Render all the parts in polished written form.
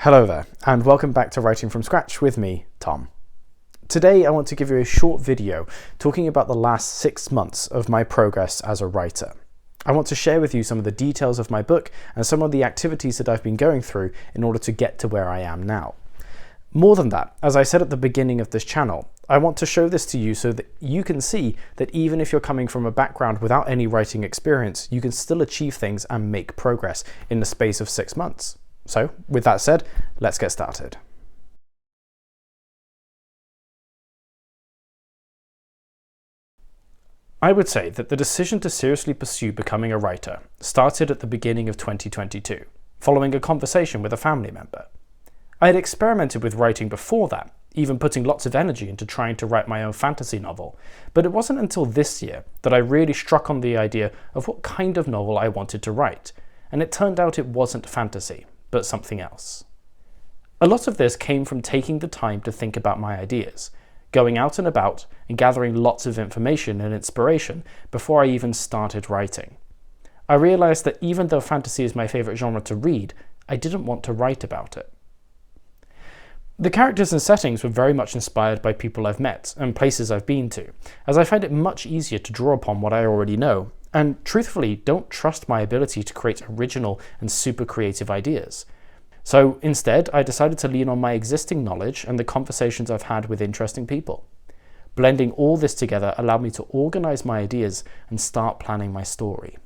Hello there, and welcome back to Writing from Scratch with me, Tom. Today I want to give you a short video talking about the last 6 months of my progress as a writer. I want to share with you some of the details of my book and some of the activities that I've been going through in order to get to where I am now. More than that, as I said at the beginning of this channel, I want to show this to you so that you can see that even if you're coming from a background without any writing experience, you can still achieve things and make progress in the space of 6 months. So, with that said, let's get started. I would say that the decision to seriously pursue becoming a writer started at the beginning of 2022, following a conversation with a family member. I had experimented with writing before that, even putting lots of energy into trying to write my own fantasy novel, but it wasn't until this year that I really struck on the idea of what kind of novel I wanted to write, and it turned out it wasn't fantasy, but something else. A lot of this came from taking the time to think about my ideas, going out and about and gathering lots of information and inspiration before I even started writing. I realized that even though fantasy is my favorite genre to read, I didn't want to write about it. The characters and settings were very much inspired by people I've met and places I've been to, as I find it much easier to draw upon what I already know, and truthfully don't trust my ability to create original and super creative ideas. So instead, I decided to lean on my existing knowledge and the conversations I've had with interesting people. Blending all this together allowed me to organize my ideas and start planning my story.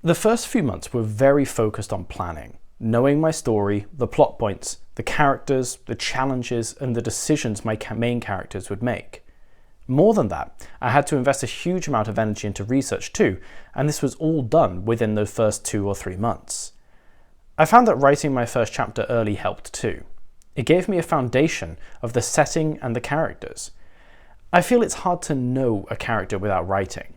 The first few months were very focused on planning, knowing my story, the plot points, the characters, the challenges, and the decisions my main characters would make. More than that, I had to invest a huge amount of energy into research too, and this was all done within the first 2 or 3 months. I found that writing my first chapter early helped too. It gave me a foundation of the setting and the characters. I feel it's hard to know a character without writing.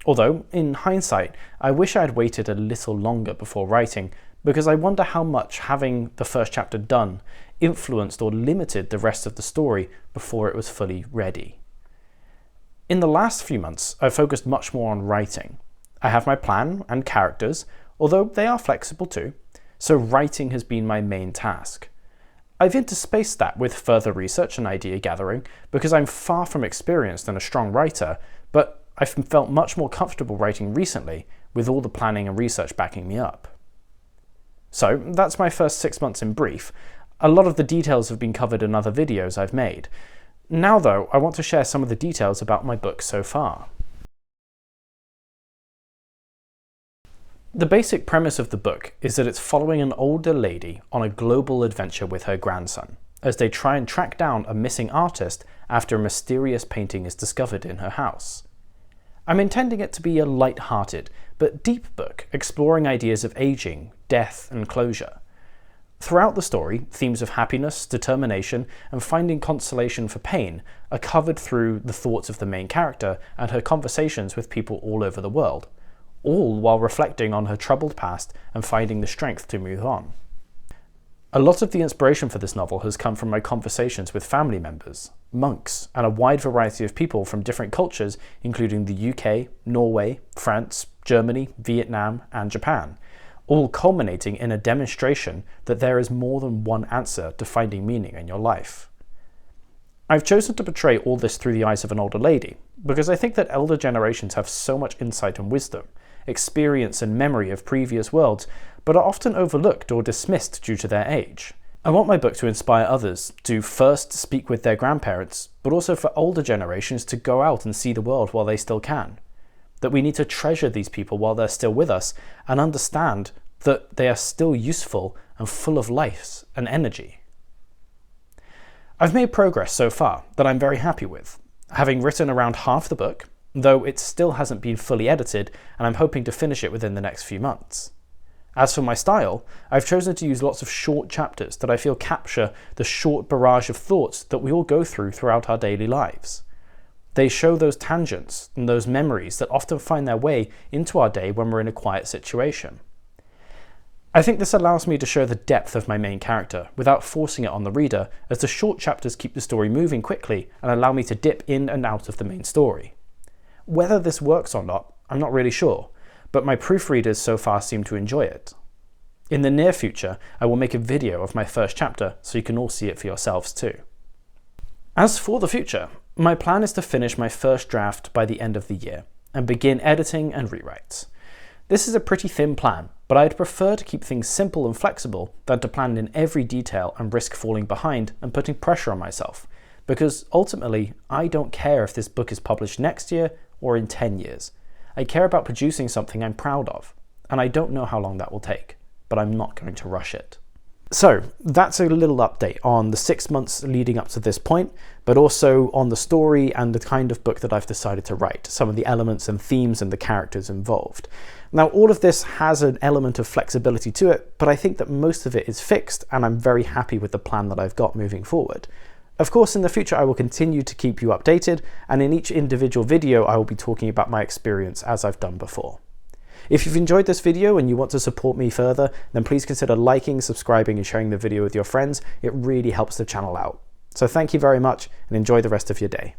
Although, in hindsight, I wish I had waited a little longer before writing, because I wonder how much having the first chapter done influenced or limited the rest of the story before it was fully ready. In the last few months, I've focused much more on writing. I have my plan and characters, although they are flexible too, so writing has been my main task. I've interspaced that with further research and idea gathering because I'm far from experienced and a strong writer, but I've felt much more comfortable writing recently with all the planning and research backing me up. So that's my first 6 months in brief. A lot of the details have been covered in other videos I've made. Now though, I want to share some of the details about my book so far. The basic premise of the book is that it's following an older lady on a global adventure with her grandson, as they try and track down a missing artist after a mysterious painting is discovered in her house. I'm intending it to be a light-hearted but deep book exploring ideas of aging, death, and closure. Throughout the story, themes of happiness, determination, and finding consolation for pain are covered through the thoughts of the main character and her conversations with people all over the world, all while reflecting on her troubled past and finding the strength to move on. A lot of the inspiration for this novel has come from my conversations with family members, monks, and a wide variety of people from different cultures, including the UK, Norway, France, Germany, Vietnam, and Japan, all culminating in a demonstration that there is more than one answer to finding meaning in your life. I've chosen to portray all this through the eyes of an older lady, because I think that elder generations have so much insight and wisdom, experience and memory of previous worlds, but are often overlooked or dismissed due to their age. I want my book to inspire others to first speak with their grandparents, but also for older generations to go out and see the world while they still can. That we need to treasure these people while they're still with us and understand that they are still useful and full of life and energy. I've made progress so far that I'm very happy with, having written around half the book, though it still hasn't been fully edited, and I'm hoping to finish it within the next few months. As for my style, I've chosen to use lots of short chapters that I feel capture the short barrage of thoughts that we all go through throughout our daily lives. They show those tangents and those memories that often find their way into our day when we're in a quiet situation. I think this allows me to show the depth of my main character without forcing it on the reader, as the short chapters keep the story moving quickly and allow me to dip in and out of the main story. Whether this works or not, I'm not really sure, but my proofreaders so far seem to enjoy it. In the near future, I will make a video of my first chapter so you can all see it for yourselves too. As for the future, my plan is to finish my first draft by the end of the year and begin editing and rewrites. This is a pretty thin plan, but I'd prefer to keep things simple and flexible than to plan in every detail and risk falling behind and putting pressure on myself, because ultimately I don't care if this book is published next year or in 10 years. I care about producing something I'm proud of, and I don't know how long that will take, but I'm not going to rush it. So that's a little update on the 6 months leading up to this point, but also on the story and the kind of book that I've decided to write, some of the elements and themes and the characters involved. Now, all of this has an element of flexibility to it, but I think that most of it is fixed, and I'm very happy with the plan that I've got moving forward. Of course, in the future, I will continue to keep you updated, and in each individual video, I will be talking about my experience as I've done before. If you've enjoyed this video and you want to support me further, then please consider liking, subscribing, and sharing the video with your friends. It really helps the channel out. So thank you very much, and enjoy the rest of your day.